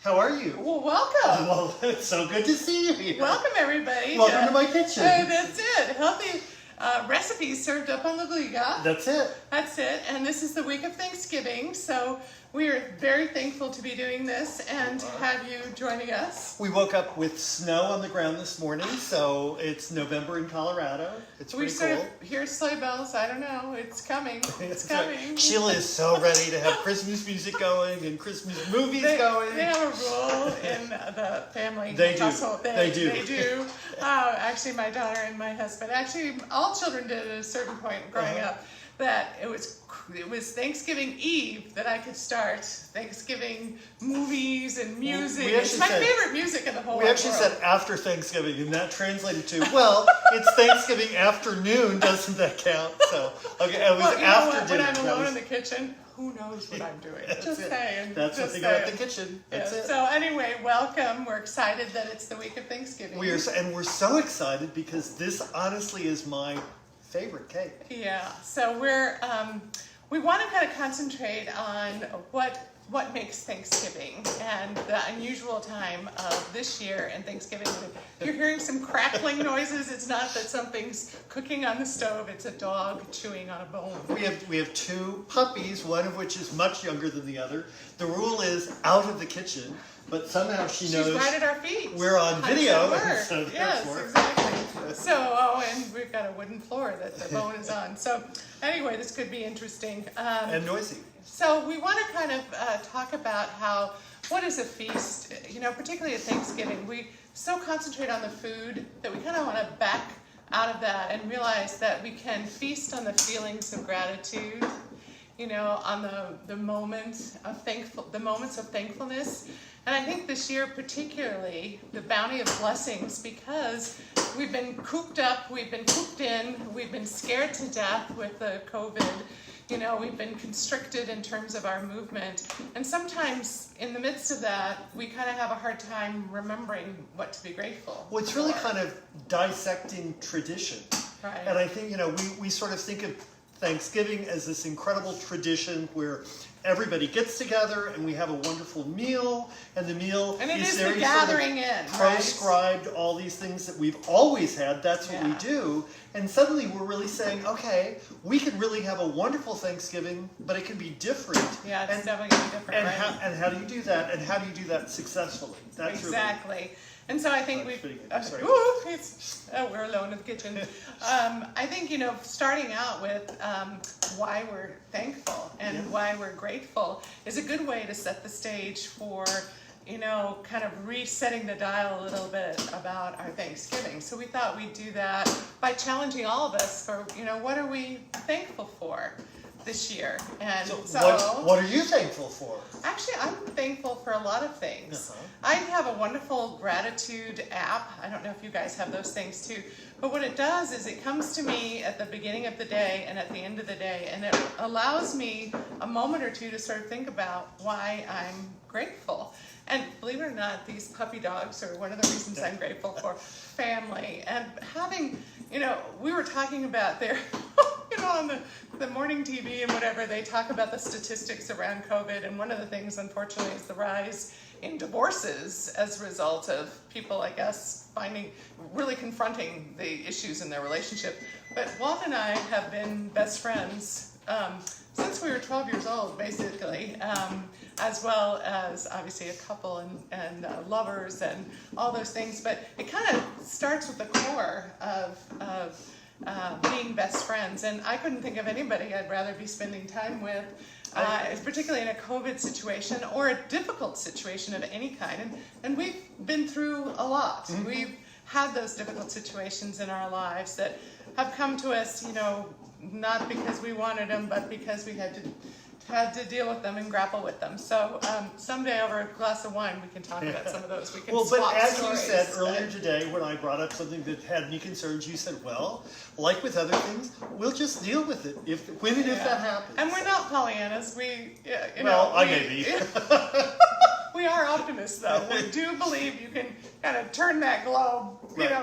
How are you? Well, welcome. Well, it's so good to see you here. Welcome, everybody. Welcome to my kitchen. That's it. Healthy recipes served up on Livliga. That's it. That's it. And this is the week of Thanksgiving, so we are very thankful to be doing this and have you joining us. We woke up with snow on the ground this morning, so it's November in Colorado. It's pretty cool. We hear sleigh bells. I don't know. It's coming. It's coming. Sheila is so ready to have Christmas music going and Christmas movies going. They have a rule in the family household. They do. They do. Actually, my daughter and my husband, actually all children did at a certain point growing up, that it was Thanksgiving Eve that I could start Thanksgiving movies and music. It's my favorite music in the whole world. We actually said after Thanksgiving, and that translated to, well, it's Thanksgiving afternoon, doesn't that count? So, okay, it was after dinner. When I'm alone in the kitchen, who knows what I'm doing? Just saying. That's the thing about the kitchen. That's it. So anyway, welcome. We're excited that it's the week of Thanksgiving. We're so excited because this honestly is my favorite cake. Yeah. So we want to kind of concentrate on what makes Thanksgiving and the unusual time of this year and Thanksgiving. You're hearing some crackling noises. It's not that something's cooking on the stove. It's a dog chewing on a bone. We have two puppies, one of which is much younger than the other. The rule is out of the kitchen, but somehow she's right at our feet. We're on video. So yes, exactly. So, and we've got a wooden floor that the bone is on. So anyway, this could be interesting. And noisy. So we want to kind of talk about what is a feast, particularly at Thanksgiving. We so concentrate on the food that we kind of want to back out of that and realize that we can feast on the feelings of gratitude, on the moments of thankfulness. And I think this year particularly, the bounty of blessings, because we've been cooped up, we've been cooped in, we've been scared to death with the COVID. We've been constricted in terms of our movement. And sometimes in the midst of that, we kind of have a hard time remembering what to be grateful for. Well, it's really kind of dissecting tradition. Right. And I think, we sort of think of Thanksgiving as this incredible tradition where everybody gets together and we have a wonderful meal, and the meal is very the gathering proscribed, all these things that we've always had. That's what we do. And suddenly we're really saying, okay, we can really have a wonderful Thanksgiving, but it can be different. Yeah, it's definitely going to be different. And how do you do that? And how do you do that successfully? That's exactly. And so I think we're alone in the kitchen. I think, starting out with why we're thankful and why we're grateful is a good way to set the stage for, kind of resetting the dial a little bit about our Thanksgiving. So we thought we'd do that by challenging all of us for, what are we thankful for this year? And so what are you thankful for? Actually, I'm thankful for a lot of things. I have a wonderful gratitude app. I don't know if you guys have those things too. But what it does is it comes to me at the beginning of the day and at the end of the day, and it allows me a moment or two to sort of think about why I'm grateful. And believe it or not, these puppy dogs are one of the reasons I'm grateful for. Family. And having, we were talking about there, on the morning TV and whatever, they talk about the statistics around COVID. And one of the things, unfortunately, is the rise in divorces as a result of people like us really confronting the issues in their relationship. But Walt and I have been best friends since we were 12 years old, basically, as well as obviously a couple and lovers and all those things. But it kind of starts with the core of being best friends. And I couldn't think of anybody I'd rather be spending time with, particularly in a COVID situation or a difficult situation of any kind. And we've been through a lot. Mm-hmm. We've had those difficult situations in our lives that have come to us, not because we wanted them, but because we had to deal with them and grapple with them. So someday over a glass of wine we can talk about some of those. We can swap but as stories. You said earlier today when I brought up something that had me concerns, you said, well, like with other things, we'll just deal with it when and if that happens. And we're not Pollyannas. I may be. We are optimists, though. We do believe you can kind of turn that globe,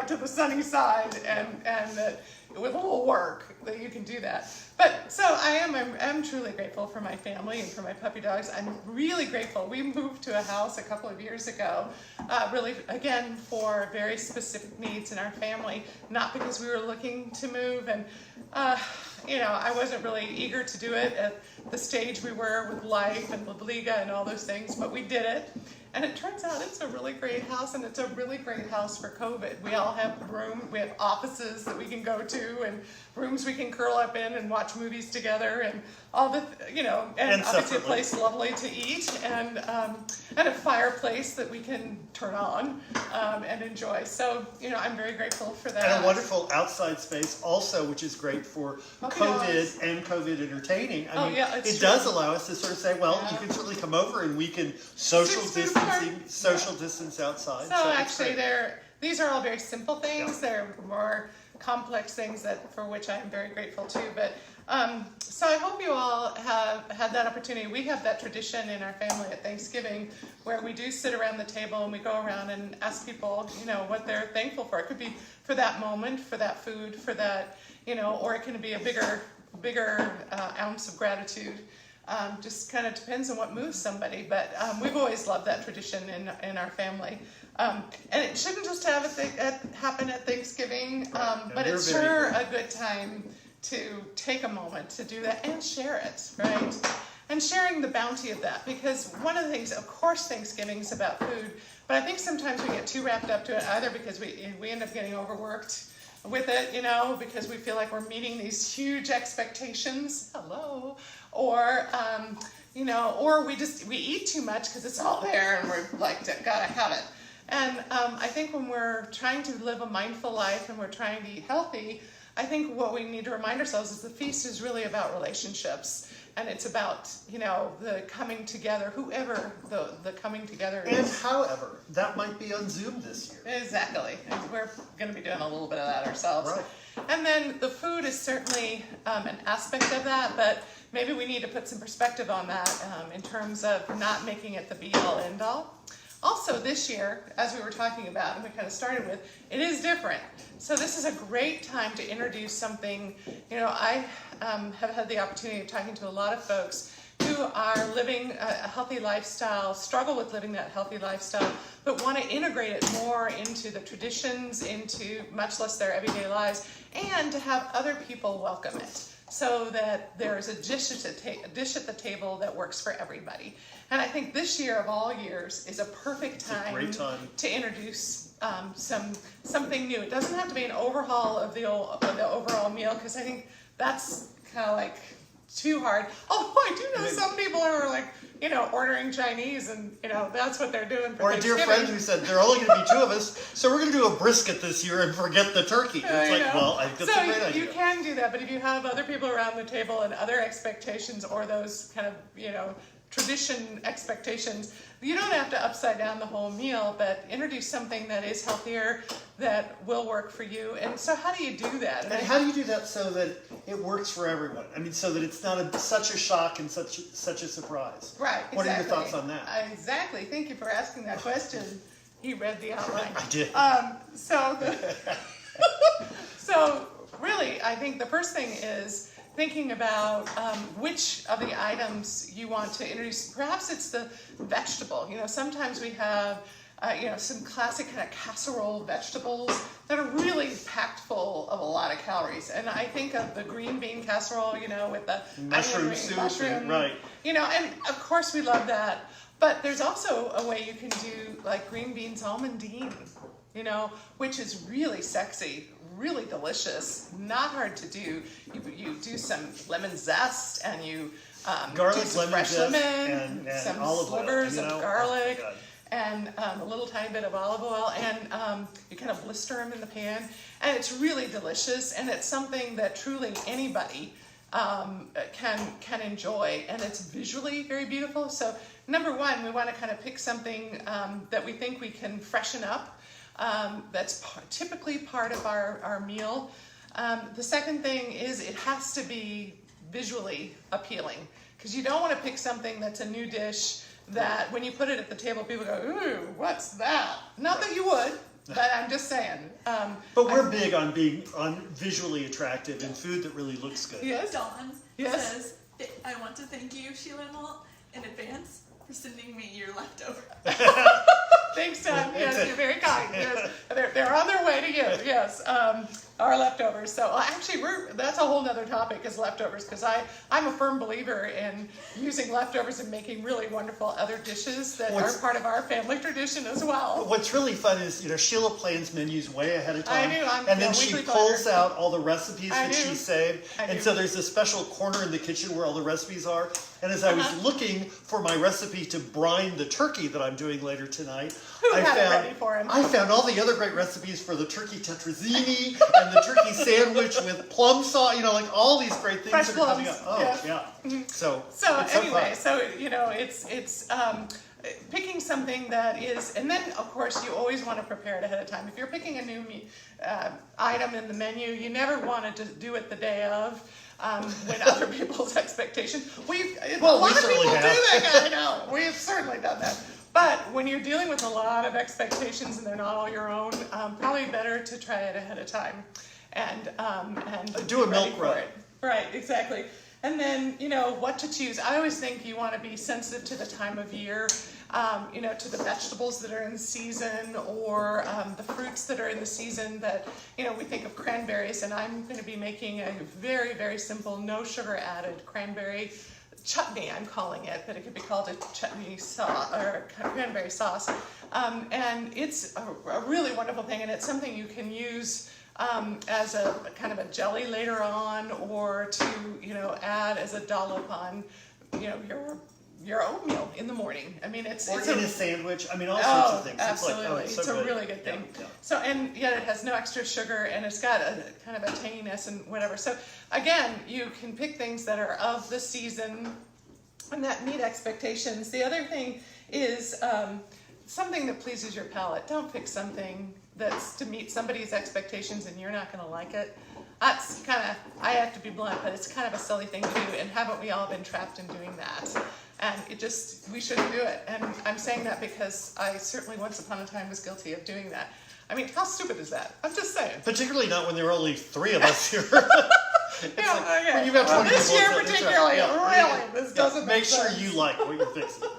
to the sunny side, and that with a little work, that you can do that. But so I'm truly grateful for my family and for my puppy dogs. I'm really grateful. We moved to a house a couple of years ago, really, again, for very specific needs in our family, not because we were looking to move. And, I wasn't really eager to do it at the stage we were with life and Livliga and all those things, but we did it. And it turns out it's a really great house, and it's a really great house for COVID. We all have room, we have offices that we can go to, and rooms we can curl up in and watch movies together, and all the, and obviously a place lovely to eat, and a fireplace that we can turn on and enjoy. So, I'm very grateful for that. And a wonderful outside space also, which is great for COVID and COVID entertaining. I mean, it does allow us to sort of say, well, you can certainly come over and we can social distance outside. So actually, these are all very simple things. Yeah. They're more complex things for which I am very grateful too. But so I hope you all have had that opportunity. We have that tradition in our family at Thanksgiving where we do sit around the table and we go around and ask people, what they're thankful for. It could be for that moment, for that food, for that, or it can be a bigger ounce of gratitude. Just kind of depends on what moves somebody, but we've always loved that tradition in our family. And it shouldn't just happen at Thanksgiving, but it's sure a good time to take a moment to do that and share it, right? And sharing the bounty of that, because one of the things, of course, Thanksgiving is about food, but I think sometimes we get too wrapped up to it, either because we end up getting overworked with it, because we feel like we're meeting these huge expectations. Hello. Or, or we eat too much because it's all there and we're like, gotta have it. And I think when we're trying to live a mindful life and we're trying to eat healthy, I think what we need to remind ourselves is the feast is really about relationships. And it's about, the coming together, whoever the coming together is. And however, that might be on Zoom this year. Exactly. And we're going to be doing a little bit of that ourselves. Right. And then the food is certainly an aspect of that, but maybe we need to put some perspective on that in terms of not making it the be-all, end-all. Also, this year, as we were talking about, and we kind of started with, it is different. So this is a great time to introduce something. I have had the opportunity of talking to a lot of folks who are living a healthy lifestyle, struggle with living that healthy lifestyle, but want to integrate it more into the traditions, into much less their everyday lives, and to have other people welcome it, so that there's a dish at the table that works for everybody. And I think this year of all years is a perfect time to introduce something new. It doesn't have to be an overhaul of the overall meal, because I think that's kind of like too hard. Although I do know some people who are like, ordering Chinese, and that's what they're doing for Thanksgiving. Or a dear friend who said, there are only going to be 2 of us, so we're going to do a brisket this year and forget the turkey. It's like, well, I think that's a great idea. You can do that, but if you have other people around the table and other expectations, or those kind of, tradition expectations, you don't have to upside down the whole meal, but introduce something that is healthier, that will work for you. And so how do you do that? And how do you do that so that it works for everyone? I mean, so that it's not such a shock and such a surprise. Right, exactly. What are your thoughts on that? Exactly. Thank you for asking that question. You read the outline. I did. So really, I think the first thing is thinking about which of the items you want to introduce. Perhaps it's the vegetable. Sometimes we have some classic kind of casserole vegetables that are really packed full of a lot of calories. And I think of the green bean casserole, with the mushroom soup, right? And of course we love that. But there's also a way you can do like green beans almondine, which is really sexy, really delicious, not hard to do. You do some lemon zest, and you garlic, do some fresh lemon, and some olive slivers oil, of garlic, and a little tiny bit of olive oil, and you kind of blister them in the pan, and it's really delicious, and it's something that truly anybody can enjoy, and it's visually very beautiful. So number one, we want to kind of pick something that we think we can freshen up. That's typically part of our meal. The second thing is it has to be visually appealing, because you don't want to pick something that's a new dish that when you put it at the table, people go, ooh, what's that? Not that you would, But I'm just saying. But we're big on being visually attractive and food that really looks good. Yes. Dawn says, I want to thank you, Sheila and Walt, in advance for sending me your leftover. Thanks, Dawn. Yes, you're very kind. Yes, they're on their way to you. Yes, our leftovers. So actually, that's a whole other topic is leftovers, because I'm a firm believer in using leftovers and making really wonderful other dishes that are part of our family tradition as well. What's really fun is, Sheila plans menus way ahead of time. I do. And then she pulls out all the recipes that she saved. I and do. so there's a special corner in the kitchen where all the recipes are. And as I was looking for my recipe to brine the turkey that I'm doing later tonight, I found all the other great recipes for the turkey tetrazzini and the turkey sandwich with plum sauce, like all these great things Fresh that are coming plums. up. Oh, yeah. So anyway, fun. it's picking something that is, and then of course you always want to prepare it ahead of time. If you're picking a new item in the menu, you never want to do it the day of. When other people's expectations, a lot of people do that. I know, we've certainly done that. But when you're dealing with a lot of expectations and they're not all your own, probably better to try it ahead of time and do a milk run. Right, exactly. And then, what to choose. I always think you want to be sensitive to the time of year, to the vegetables that are in season or the fruits that are in the season that, we think of cranberries, and I'm going to be making a very, very simple, no sugar added cranberry chutney, I'm calling it, but it could be called a chutney sauce or cranberry sauce. And it's a really wonderful thing, and it's something you can use as a kind of a jelly later on, or to add as a dollop on your oatmeal in the morning. I mean, it's in a sandwich. I mean, all sorts of things. Absolutely, it's a really good thing. Yeah. So, and yet it has no extra sugar, and it's got a kind of a tanginess and whatever. So again, you can pick things that are of the season and that meet expectations. The other thing is something that pleases your palate. Don't pick something that's to meet somebody's expectations and you're not going to like it. That's kind of, I have to be blunt, but it's kind of a silly thing to do, and haven't we all been trapped in doing that? And we shouldn't do it. And I'm saying that because I certainly once upon a time was guilty of doing that. I mean, how stupid is that? I'm just saying. Particularly not when there are only 3 of us here. When you've got 20 this people, year particularly, really, this doesn't make make sure sense. you like what you're fixing.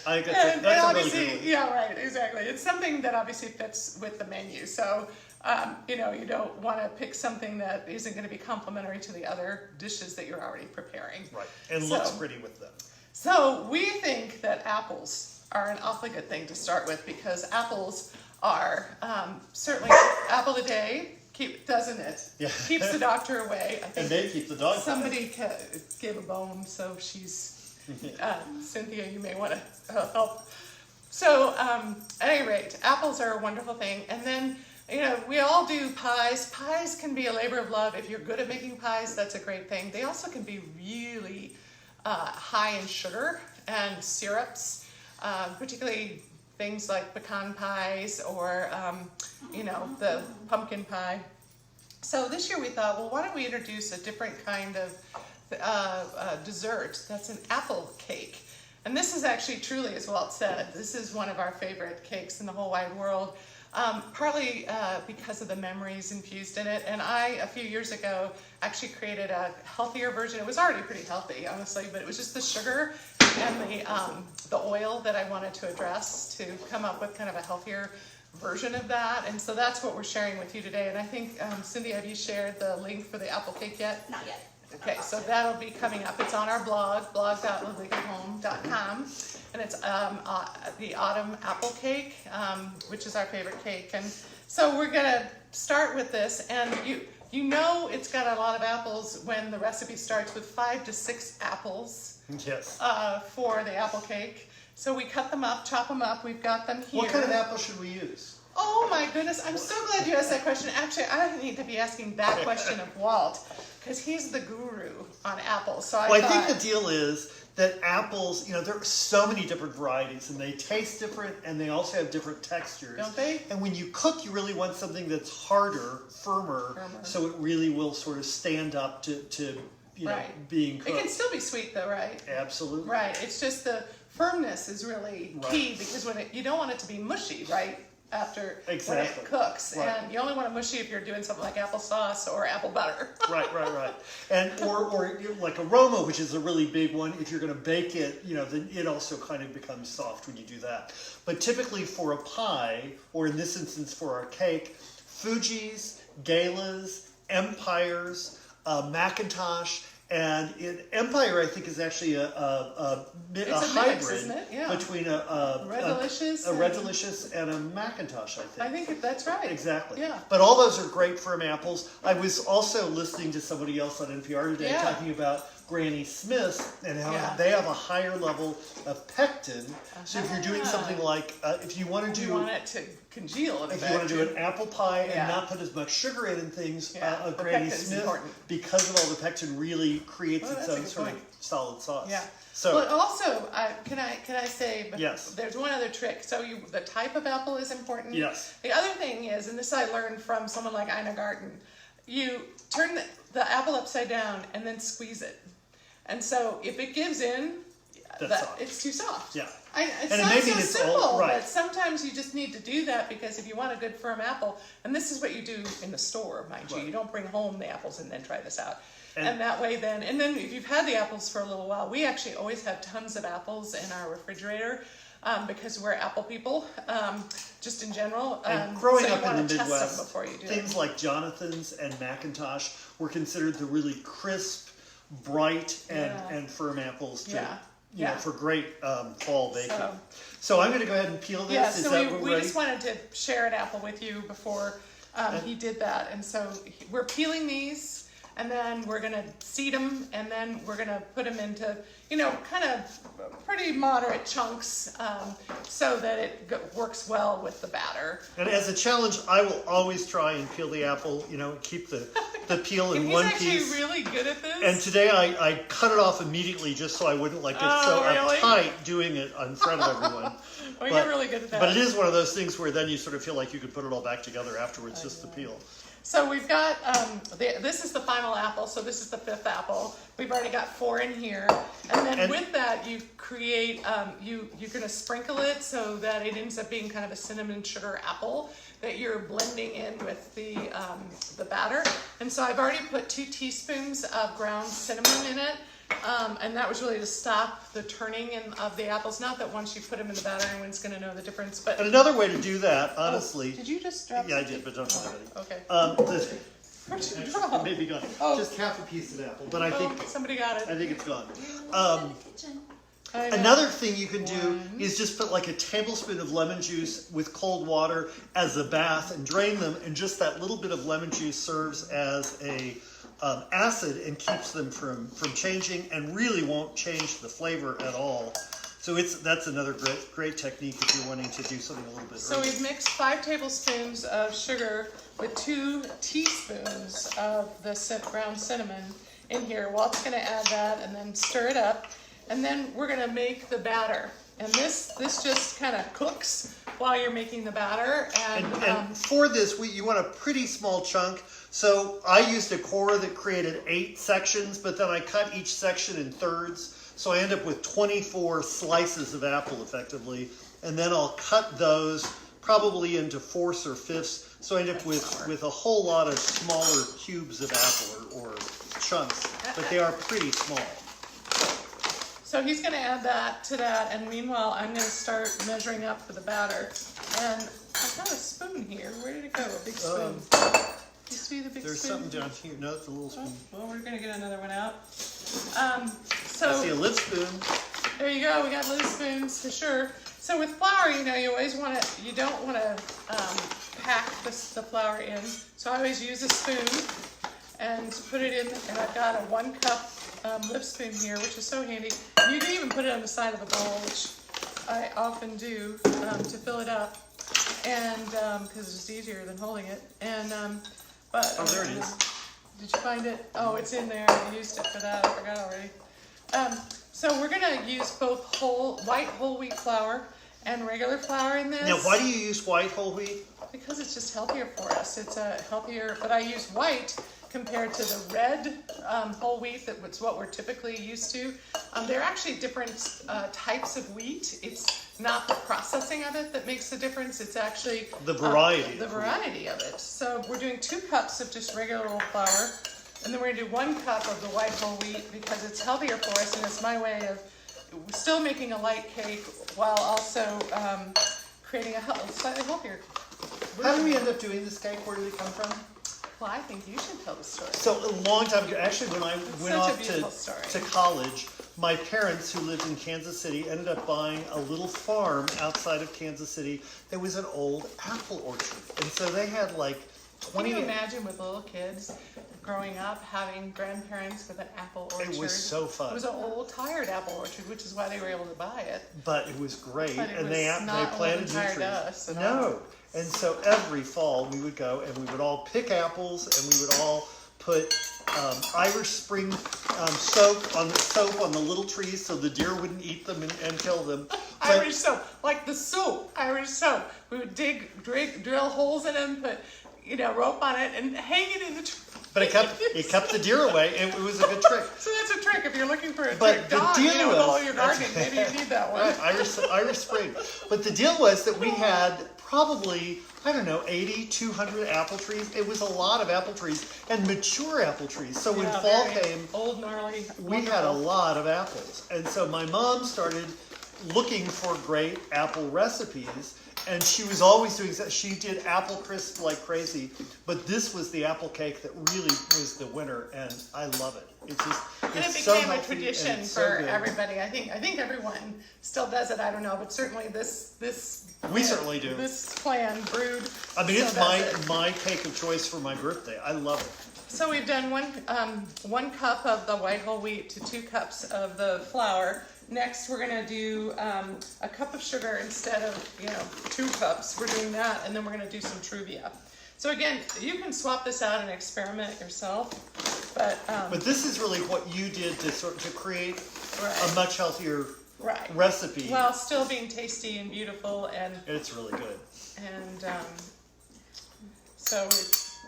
I think And that's a really obviously, good one. yeah, right, exactly. It's something that obviously fits with the menu. So, you don't want to pick something that isn't going to be complementary to the other dishes that you're already preparing. Right, and looks pretty with them. So we think that apples are an awfully good thing to start with, because apples are certainly apple a day, doesn't it? Yeah. Keeps the doctor away. I think And they keep the dog. somebody gave a bone, so she's Cynthia. You may want to help. So at any rate, apples are a wonderful thing, and then. We all do pies. Pies can be a labor of love. If you're good at making pies, that's a great thing. They also can be really high in sugar and syrups, particularly things like pecan pies or, the pumpkin pie. So this year we thought, well, why don't we introduce a different kind of dessert that's an apple cake. And this is actually truly, as Walt said, this is one of our favorite cakes in the whole wide world. Partly because of the memories infused in it. And a few years ago, actually created a healthier version. It was already pretty healthy, honestly, but it was just the sugar and the oil that I wanted to address to come up with kind of a healthier version of that. And so that's what we're sharing with you today. And I think, Cindy, have you shared the link for the apple cake yet? Not yet. Okay, so that'll be coming up. It's on our blog.livligahome.com, and it's the autumn apple cake, which is our favorite cake. And so we're gonna start with this, and it's got a lot of apples when the recipe starts with 5 to 6 apples. Yes. For the apple cake. So we cut them up, chop them up. We've got them here. What kind of apple should we use? Oh my goodness, I'm so glad you asked that question. Actually, I need to be asking that question of Walt, because he's the guru on apples. So I think the deal is that apples, there are so many different varieties, and they taste different, and they also have different textures. Don't they? And when you cook, you really want something that's harder, firmer, so it really will sort of stand up to being cooked. It can still be sweet though, right? Absolutely. Right. It's just the firmness is really key, because you don't want it to be mushy, right? after when Exactly. it cooks. Right. And you only want it mushy if you're doing something like applesauce or apple butter. Right. And or like aroma, which is a really big one. If you're going to bake it, then it also kind of becomes soft when you do that. But typically for a pie, or in this instance for our cake, Fuji's, Gala's, Empire's, Macintosh. And Empire, I think, is actually a hybrid mix, isn't it? Yeah. between a Red Delicious and a Macintosh, I think. That's right. Exactly. Yeah. But all those are great firm apples. I was also listening to somebody else on NPR today talking about Granny Smith's and how they have a higher level of pectin. So if you're doing something like, if you want to do... You want it to congeal. If you want to do an apple pie and not put as much sugar in and things, a Granny Smith, because of all the pectin, really creates its own sort of solid sauce. Yeah. So, but also, can I say? Yes. There's one other trick. So the type of apple is important. Yes. The other thing is, and this I learned from someone like Ina Garten, you turn the apple upside down and then squeeze it. And so if it gives in, it's too soft. Yeah. It and sounds maybe so simple, right. but sometimes you just need to do that because if you want a good firm apple, and this is what you do in the store, mind you, you don't bring home the apples and then try this out. And that way then if you've had the apples for a little while, we actually always have tons of apples in our refrigerator because we're apple people, just in general. And growing so up in the Midwest, before you do things like Jonathan's and Macintosh were considered the really crisp, bright, and firm apples for great fall baking. So I'm going to go ahead and peel this. Yeah, Is so that we just wanted to share an apple with you before he did that. And so we're peeling these. And then we're going to seed them, and then we're going to put them into, kind of pretty moderate chunks so that it works well with the batter. And as a challenge, I will always try and peel the apple, keep the peel in one piece. He's actually really good at this. And today I cut it off immediately just so I wouldn't get uptight doing it in front of everyone. Well, you're really good at that. But it is one of those things where then you sort of feel like you could put it all back together afterwards, just the peel. So we've got, this is the final apple, so this is the 5th apple. We've already got 4 in here. And then with that, you create, you're going to sprinkle it so that it ends up being kind of a cinnamon sugar apple that you're blending in with the batter. And so I've already put 2 teaspoons of ground cinnamon in it. And that was really to stop the turning of the apples. Not that once you put them in the batter, anyone's going to know the difference. But and another way to do that, honestly. Did you just drop? Yeah, I did, but don't tell anybody. Okay. Where'd you drop? Maybe gone. Just half a piece of apple, but I think somebody got it. I think it's gone. Another thing you can do is just put like a tablespoon of lemon juice with cold water as a bath and drain them, and just that little bit of lemon juice serves as a acid and keeps them from changing, and really won't change the flavor at all. So that's another great technique if you're wanting to do something a little bit. So we've mixed 5 tablespoons of sugar with 2 teaspoons of the ground cinnamon in here. Walt's going to add that and then stir it up, and then we're going to make the batter. And this just kind of cooks while you're making the batter. And for this, you want a pretty small chunk. So I used a core that created 8 sections, but then I cut each section in thirds. So I end up with 24 slices of apple effectively. And then I'll cut those probably into 4ths or 5ths. So I end up with a whole lot of smaller cubes of apple or chunks, but they are pretty small. So he's going to add that to that, and meanwhile I'm going to start measuring up for the batter. And I've got a spoon here. Where did it go? A big spoon. You see the big There's spoon? something down here. No, it's a little spoon. Well, we're going to get another one out. I see a lid spoon. There you go. We got little spoons for sure. So with flour, you always want to, you don't want to pack the flour in. So I always use a spoon and put it in, and I've got a 1 cup lip spoon here, which is so handy. You can even put it on the side of the bowl, which I often do to fill it up, and because it's just easier than holding it. And but there it is. Did you find it? Oh, it's in there. I used it for that. I forgot already. So we're gonna use both white whole wheat flour and regular flour in this. Now, why do you use white whole wheat? Because it's just healthier for us. It's a healthier, but I use white compared to the red whole wheat, that's what we're typically used to. They're actually different types of wheat. It's not the processing of it that makes the difference. It's actually the variety. The variety of it. So we're doing 2 cups of just regular old flour, and then we're gonna do 1 cup of the white whole wheat because it's healthier for us, and it's my way of still making a light cake while also creating a slightly healthier. How did we end up doing this cake? Where did it come from? Well, I think you should tell the story. So a long time ago, actually, when I went off to college, my parents, who lived in Kansas City, ended up buying a little farm outside of Kansas City that was an old apple orchard, and so they had like 20. Can you imagine with little kids growing up having grandparents with an apple orchard? It was so fun. It was an old tired apple orchard, which is why they were able to buy it. But it was great, But it and was they not planted tired trees. us at all. No, and so every fall we would go and we would all pick apples and we would all put Irish Spring soap on the little trees so the deer wouldn't eat them and kill them. Irish soap, like the soap, Irish soap. We would drill holes in them, put rope on it, and hang it in the tree. But it kept the deer away. It was a good trick. So that's a trick if you're looking for a but trick the dog. Deal With was, all your gardening, maybe you need that one. Right, Irish Spring. But the deal was that we had probably, 80, 200 apple trees. It was a lot of apple trees and mature apple trees. So when fall came, old, gnarly, we had a lot of apples. And so my mom started looking for great apple recipes. And she was always doing that. She did apple crisp like crazy, but this was the apple cake that really was the winner, and I love it. It's became a tradition for everybody. I think everyone still does it. I don't know, but certainly this we certainly do. This clan brewed. I mean, it's my cake of choice for my birthday. I love it. So we've done 1 cup of the white whole wheat to 2 cups of the flour. Next, we're gonna do a cup of sugar instead of 2 cups. We're doing that, and then we're gonna do some Truvia. So again, you can swap this out and experiment yourself, but this is really what you did to create a much healthier recipe, while still being tasty and beautiful, and it's really good. And so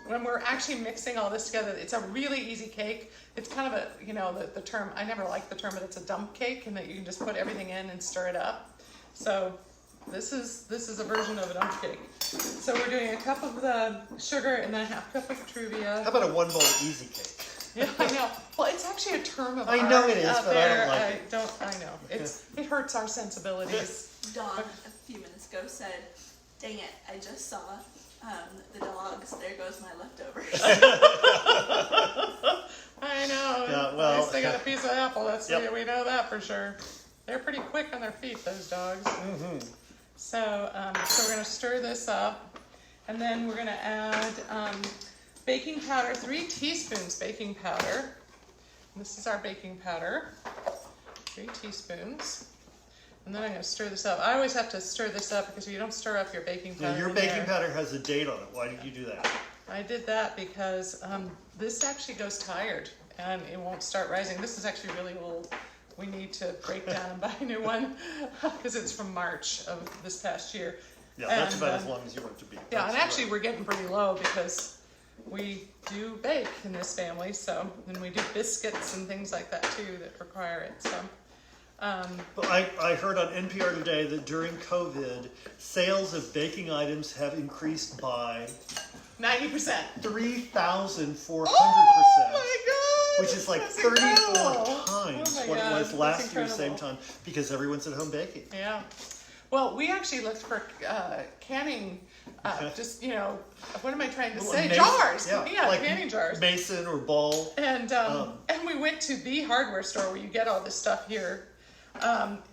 when we're actually mixing all this together, it's a really easy cake. It's kind of the term, I never liked the term, but it's a dump cake, and that you can just put everything in and stir it up. So this is a version of a dump cake. So we're doing a cup of the sugar and then a half cup of Truvia. How about a 1 bowl easy cake? Yeah, I know. Well, it's actually a term of art. I know it is, but there. I don't like it. I know. It hurts our sensibilities. Dawn, a few minutes ago, said, "Dang it, I just saw the dogs. There goes my leftovers." I know. Yeah, well, at least they got a piece of apple. We know that for sure. They're pretty quick on their feet, those dogs. Mm-hmm. So we're going to stir this up, and then we're going to add baking powder, 3 teaspoons baking powder. And this is our baking powder, 3 teaspoons. And then I'm going to stir this up. I always have to stir this up because if you don't stir up your baking powder. Now, your baking powder has a date on it. Why did you do that? I did that because this actually goes tired and it won't start rising. This is actually really old. We need to break down and buy a new one because it's from March of this past year. Yeah, that's about as long as you want it to be. Yeah, and actually we're getting pretty low because we do bake in this family, and we do biscuits and things like that too that require it. So. But I heard on NPR today that during COVID, sales of baking items have increased by 90%. 3,400%. Oh my God! Which is like That's 34 incredible. times what it was last year, same time, because everyone's at home baking. Yeah. Well, we actually looked for canning, just, what am I trying to say? Jars. Yeah, like canning jars. Mason or Ball. And we went to the hardware store where you get all this stuff here.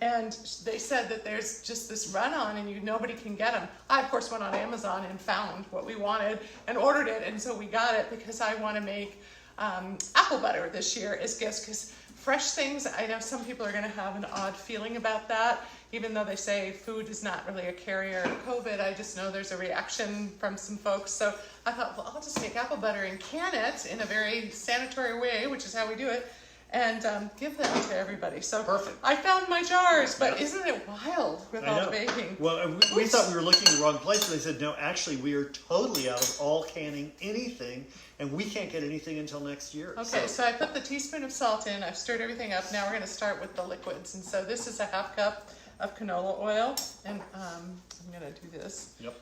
And they said that there's just this run on and nobody can get them. I, of course, went on Amazon and found what we wanted and ordered it. And so we got it because I want to make apple butter this year as gifts, because fresh things, I know some people are going to have an odd feeling about that, even though they say food is not really a carrier of COVID. I just know there's a reaction from some folks. So I thought, well, I'll just make apple butter and can it in a very sanitary way, which is how we do it, and give that to everybody. So perfect. I found my jars, but isn't it wild with all the baking? Well, we thought we were looking in the wrong place, and they said, no, actually, we are totally out of all canning anything, and we can't get anything until next year. Okay, so I put the teaspoon of salt in. I've stirred everything up. Now we're going to start with the liquids. And so this is a half cup of canola oil, and I'm gonna do this. Yep.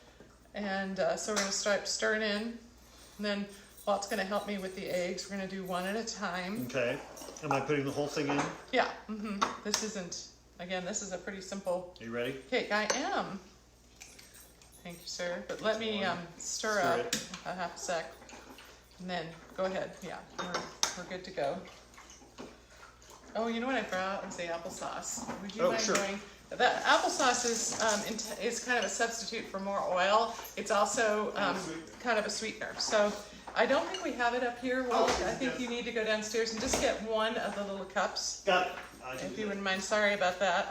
And so we're gonna start stirring in, and then Walt's gonna help me with the eggs. We're gonna do one at a time. Okay. Am I putting the whole thing in? Yeah. This isn't. Again, this is a pretty simple Are you ready? cake. I am. Thank you, sir. But let me stir up it. a half a sec, and then go ahead. Yeah, we're good to go. Oh, you know what I brought was the applesauce. Would you mind sure. going? The applesauce is kind of a substitute for more oil. It's also kind of a sweetener. So I don't think we have it up here. Well, I think you need to go downstairs and just get one of the little cups. Got it. If you wouldn't mind, sorry about that.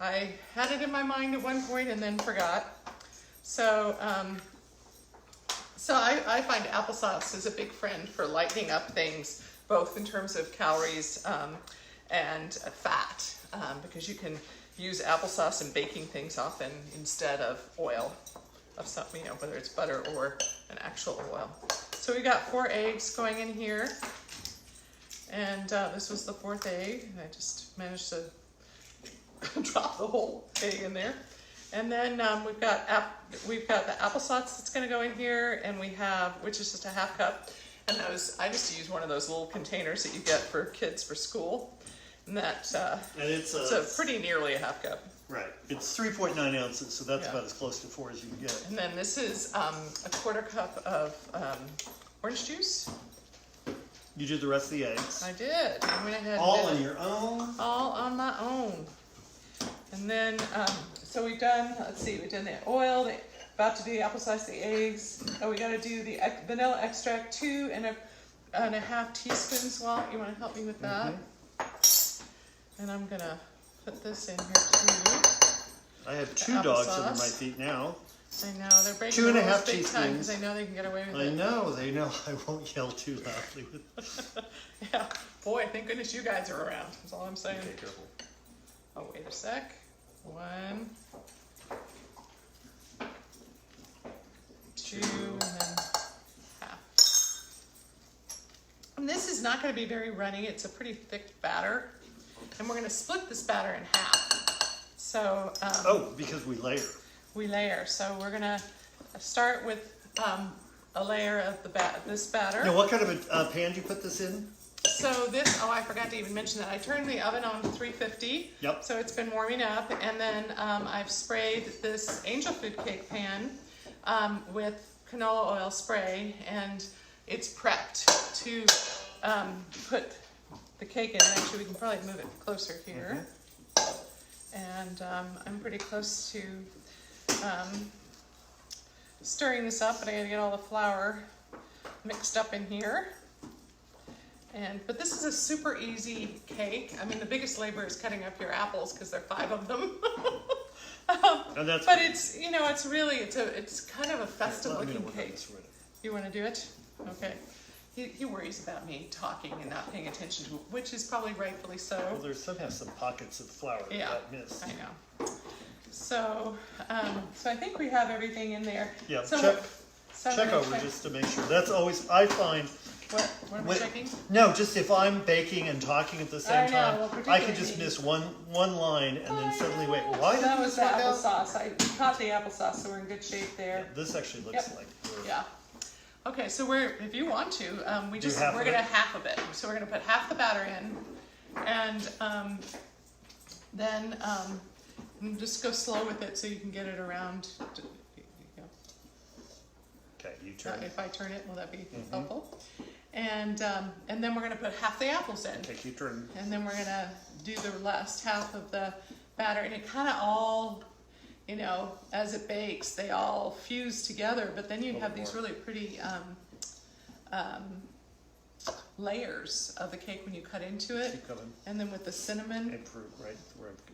I had it in my mind at one point and then forgot. So, I find applesauce is a big friend for lightening up things, both in terms of calories and fat, because you can use applesauce in baking things often instead of oil of something, whether it's butter or an actual oil. So we got 4 eggs going in here. And this was the 4th egg, and I just managed to drop the whole egg in there. And then we've got the applesauce that's going to go in here, and we have, which is just a half cup. And those, I just use one of those little containers that you get for kids for school, and that and it's pretty nearly a half cup. Right. It's 3.9 ounces, so that's about as close to 4 as you can get. And then this is a 1/4 cup of orange juice. You did the rest of the eggs. I did. I went ahead. All on your own. All on my own. And then, so we've done. Let's see. We've done the oil. About to do the applesauce, the eggs. Oh, we got to do the vanilla extract, 2.5 teaspoons. Walt, you want to help me with that? And I'm gonna put this in here too. I have 2 dogs under my feet now. I know, they're breaking 2.5 the rules big teaspoons. time because I know they can get away with it. I know, they know. I won't yell too loudly. Yeah, boy, thank goodness you guys are around. That's all I'm saying. Okay, careful. Oh, wait a sec. 1, 2, and then half. And this is not going to be very runny. It's a pretty thick batter. And we're going to split this batter in half. So, because we layer. We layer. So we're gonna start with a layer of this batter. Now, what kind of a pan do you put this in? So this, I forgot to even mention that. I turned the oven on to 350. Yep. So it's been warming up, and then I've sprayed this angel food cake pan with canola oil spray, and it's prepped to put the cake in. Actually, we can probably move it closer here. And I'm pretty close to stirring this up, but I gotta get all the flour mixed up in here. But this is a super easy cake. I mean, the biggest labor is cutting up your apples because there are 5 of them. But it's, it's kind of a festive looking cake. You want to do it? Okay. He worries about me talking and not paying attention to it, which is probably rightfully so. Well, there's sometimes some pockets of flour that got missed. I know. So, so I think we have everything in there. Yeah, so check over just to make sure. That's always, I find. What am I checking? No, just if I'm baking and talking at the same time, I could just miss one line and then suddenly wait. Why that did was this the work out? applesauce. I caught the applesauce, so we're in good shape there. Yeah, this actually looks like. Yeah. Okay, so if you want to, we're gonna half of it. So we're gonna put half the batter in, and then just go slow with it so you can get it around. Okay, you turn. If I turn it, will that be helpful? And then we're gonna put half the apples in. Okay, keep turning. And then we're gonna do the last half of the batter, and it kind of all, as it bakes, they all fuse together. But then you have these really pretty layers of the cake when you cut into it. Keep coming. And then with the cinnamon. Improve, right?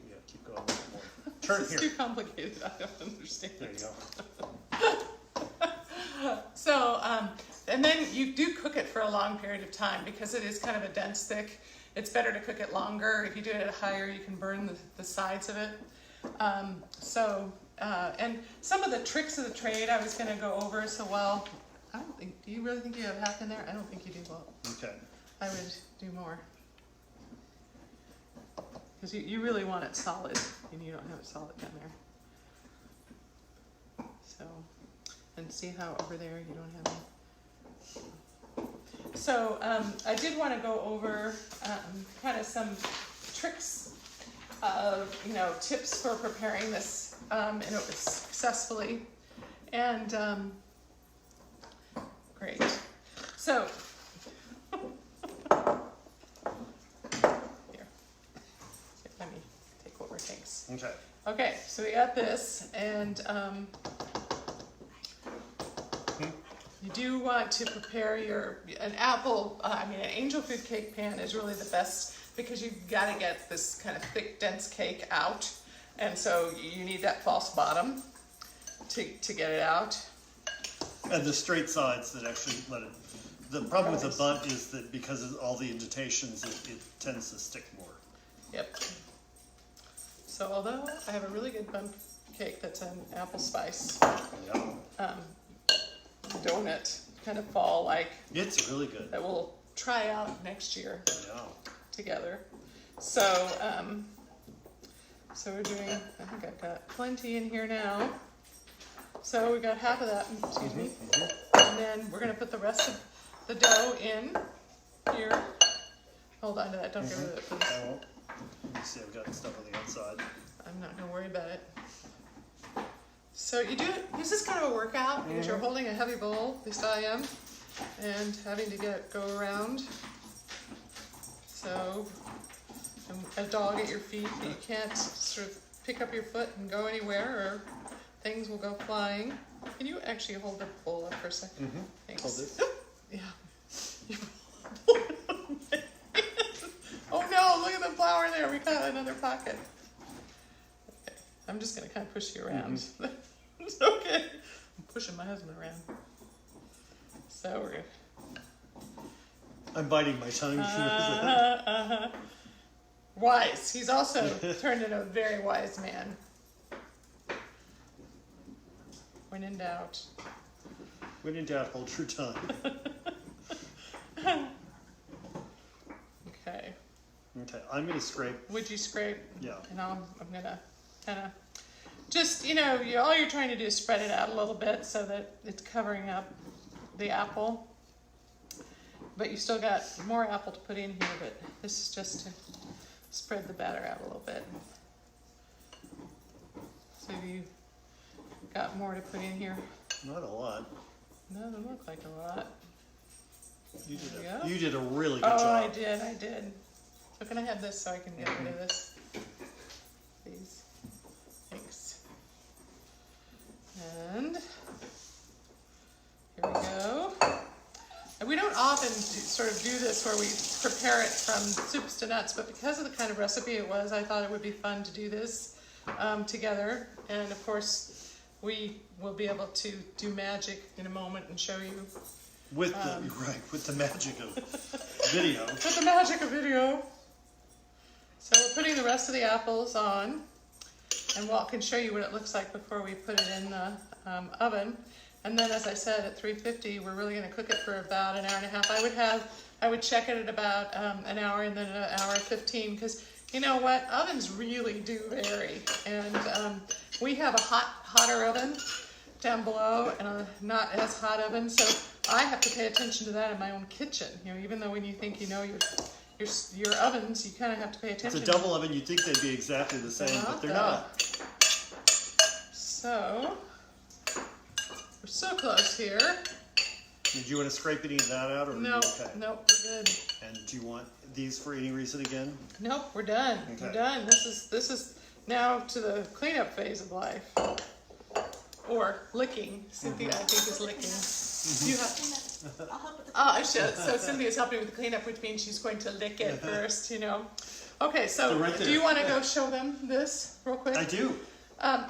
Yeah, keep going a little more. Turn It's here. too complicated. I don't understand. There you go. So, and then you do cook it for a long period of time because it is kind of a dense, thick. It's better to cook it longer. If you do it at higher, you can burn the sides of it. And some of the tricks of the trade I was going to go over. So, do you really think you have half in there? I don't think you do. Well, Okay. I would do more. because you really want it solid, and you don't have it solid down there. So, and see how over there you don't have any. So I did want to go over kind of some tricks of, tips for preparing this, successfully. And great. So here, let me take over. Thanks. Okay. Okay, so we got this, and you do want to prepare an angel food cake pan is really the best, because you've got to get this kind of thick, dense cake out, and so you need that false bottom to get it out. And the straight sides that actually let it. The problem with the bunt is that because of all the indentations, it tends to stick more. Yep. So although I have a really good bundt cake that's an apple spice donut kind of fall like. It's really good. That we'll try out next year together. So so we're doing, I think I've got plenty in here now. So we got half of that, excuse me. And then we're gonna put the rest of the dough in here. Hold on to that, don't get rid of it, please. I won't. Let me see, I've got stuff on the outside. I'm not gonna worry about it. So you do it, this is kind of a workout because you're holding a heavy bowl, at least I am, and having to go around. So, a dog at your feet, but you can't sort of pick up your foot and go anywhere, or things will go flying. Can you actually hold the bowl up for a second? Thanks. Hold this. Yeah. Oh no, look at the flour there, we got another pocket. Okay, I'm just gonna kind of push you around. It's okay. I'm pushing my husband around. So we're good. I'm biting my tongue. Wise. He's also turned into a very wise man. When in doubt. When in doubt, hold your tongue. Okay. Okay, I'm going to scrape. Would you scrape? Yeah. And I'm going to kind of just, all you're trying to do is spread it out a little bit so that it's covering up the apple. But you still got more apple to put in here, but this is just to spread the batter out a little bit. So you got more to put in here? Not a lot. No, doesn't look like a lot. You did a really good job. Oh, I did. So can I have this so I can get rid of this? Please. Thanks. And here we go. And we don't often sort of do this where we prepare it from soups to nuts, but because of the kind of recipe it was, I thought it would be fun to do this together. And of course, we will be able to do magic in a moment and show you. With the magic of video. With the magic of video. So we're putting the rest of the apples on, and Walt can show you what it looks like before we put it in the oven. And then, as I said, at 350, we're really going to cook it for about an hour and a half. I would check it at about an hour and then an hour 15, because you know what? Ovens really do vary. And we have a hotter oven down below and a not as hot oven, so I have to pay attention to that in my own kitchen. Even though when you think your ovens, you kind of have to pay attention. It's a double oven. You'd think they'd be exactly the same, but they're not. So we're so close here. Did you want to scrape any of that out, or nope, okay? Nope, we're good. And do you want these for any reason again? Nope, we're done. Okay. We're done. This is now to the cleanup phase of life, or licking. Cynthia, I think, is licking. You have. I'll help with the I should. So Cynthia's helping with the cleanup, which means she's going to lick it first. Okay, so right do you want to go show them this real quick? I do.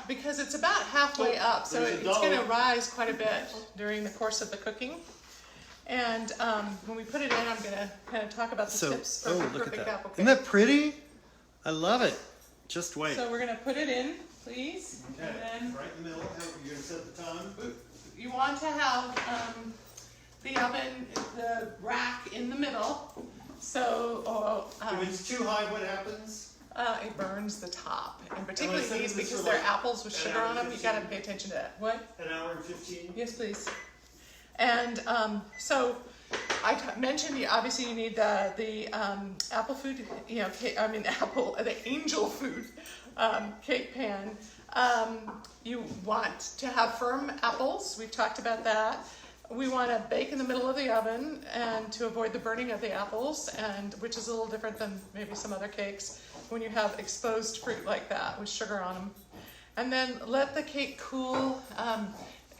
Because it's about halfway up, so it's going to rise quite a bit during the course of the cooking. And when we put it in, I'm going to kind of talk about the tips for perfect apple cake. Isn't that pretty? I love it. Just wait. So we're going to put it in, please. Okay. And then right in the middle. You're going to set the time. you want to have the oven, the rack in the middle. So if it's too high, what happens? It burns the top, and particularly these because they're apples with sugar on them. You got to pay attention to that. What? An hour and 15. Yes, please. And so I mentioned obviously you need the apple food, the angel food cake pan. You want to have firm apples. We've talked about that. We want to bake in the middle of the oven and to avoid the burning of the apples, and which is a little different than maybe some other cakes when you have exposed fruit like that with sugar on them. And then let the cake cool, on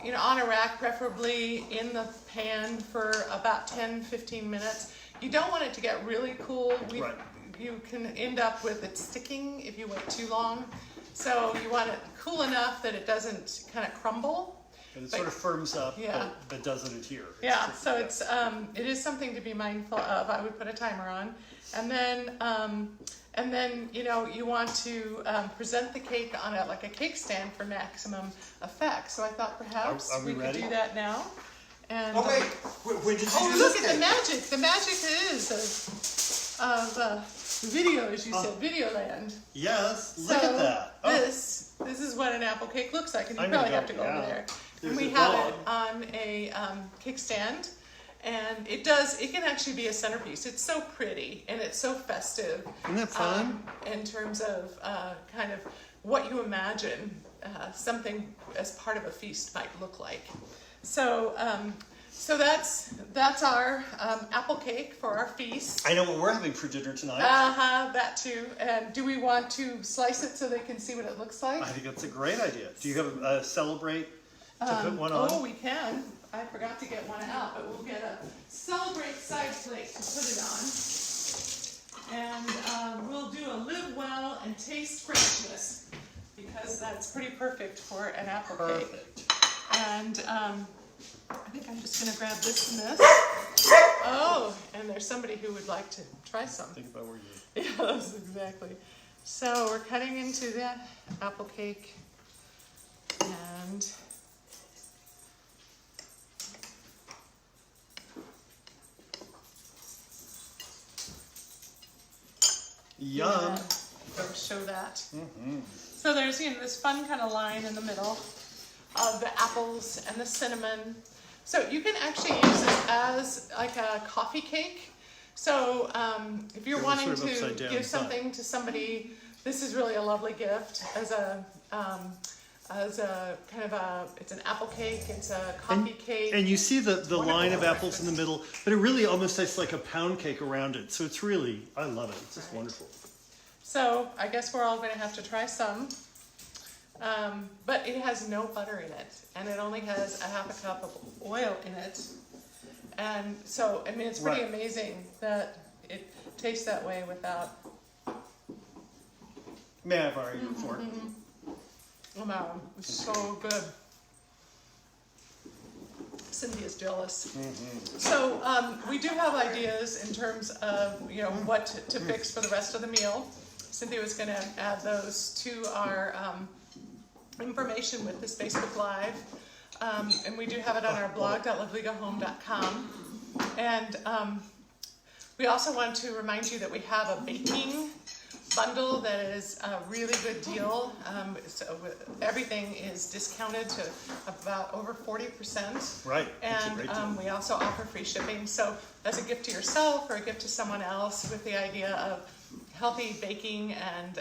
a rack, preferably in the pan for about 10-15 minutes. You don't want it to get really cool. Right. You can end up with it sticking if you wait too long. So you want it cool enough that it doesn't kind of crumble. And it sort of firms up, yeah. but doesn't adhere. Yeah, so it is something to be mindful of. I would put a timer on. And then you want to present the cake on a cake stand for maximum effect. So I thought perhaps Are we could ready? do that now. And, Oh wait, when did you do look this at cake? the magic. The magic is of video, as you said, Videoland. Yes, So look at that. Oh. this is what an apple cake looks like, and you I'm probably gonna have to go- go yeah. over there. There's And we a have dog. it on a cake stand, and it can actually be a centerpiece. It's so pretty and it's so festive. Isn't that fun? In terms of kind of what you imagine something as part of a feast might look like. So that's our apple cake for our feast. I know what we're having for dinner tonight. That too. And do we want to slice it so they can see what it looks like? I think that's a great idea. Do you have a Celebrate to put one on? Oh, we can. I forgot to get one out, but we'll get a Celebrate side plate to put it on. And we'll do a live well and taste freshness, because that's pretty perfect for an apple cake. Perfect. And I think I'm just going to grab this and this. Oh, and there's somebody who would like to try some. Think about where you. Yes, exactly. So we're cutting into the apple cake, and Yum. show that. Mm-hmm. So there's this fun kind of line in the middle of the apples and the cinnamon. So you can actually use it as like a coffee cake. So if you're wanting sort of upside to down give side. something to somebody, this is really a lovely gift as a kind of it's an apple cake, it's a coffee cake. And you see the line of for apples in the middle, but it really almost tastes like a pound cake around it. So it's really, I love it. It's just wonderful. So I guess we're all going to have to try some. But it has no butter in it, and it only has a half a cup of oil in it. And so, I mean, it's pretty amazing that it tastes that way without... May I borrow your fork? Oh, wow, it's so good. Cindy is jealous. So we do have ideas in terms of what to fix for the rest of the meal. Cynthia was going to add those to our information with this Facebook Live, and we do have it on our blog.livligahome.com. And we also want to remind you that we have a baking bundle that is a really good deal. So everything is discounted to about over 40%. Right. That's a And great deal. we also offer free shipping. So as a gift to yourself or a gift to someone else with the idea of healthy baking and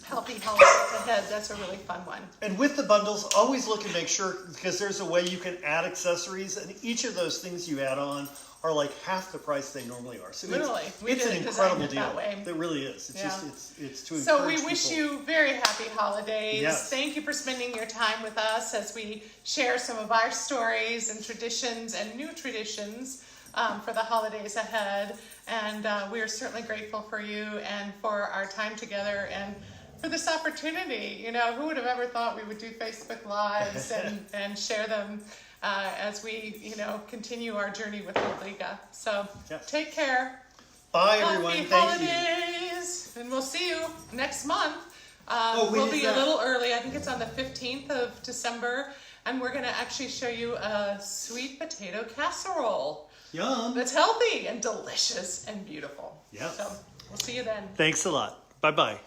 healthy holidays ahead, that's a really fun one. And with the bundles, always look and make sure, because there's a way you can add accessories, and each of those things you add on are like half the price they normally are. So Literally, we it's an didn't design incredible it deal. that way. It really is. It's Yeah. just it's to encourage So we wish people. you very happy holidays. Yes. Thank you for spending your time with us as we share some of our stories and traditions and new traditions for the holidays ahead. And we are certainly grateful for you and for our time together and for this opportunity. Who would have ever thought we would do Facebook Lives and share them as we, continue our journey with Livliga. So take care. Bye, everyone. Happy Thank you. holidays. And we'll see you next month. when We'll is be that? a little early. I think it's on the 15th of December. And we're going to actually show you a sweet potato casserole Yum. that's healthy and delicious and beautiful. Yes. So we'll see you then. Thanks a lot. Bye-bye.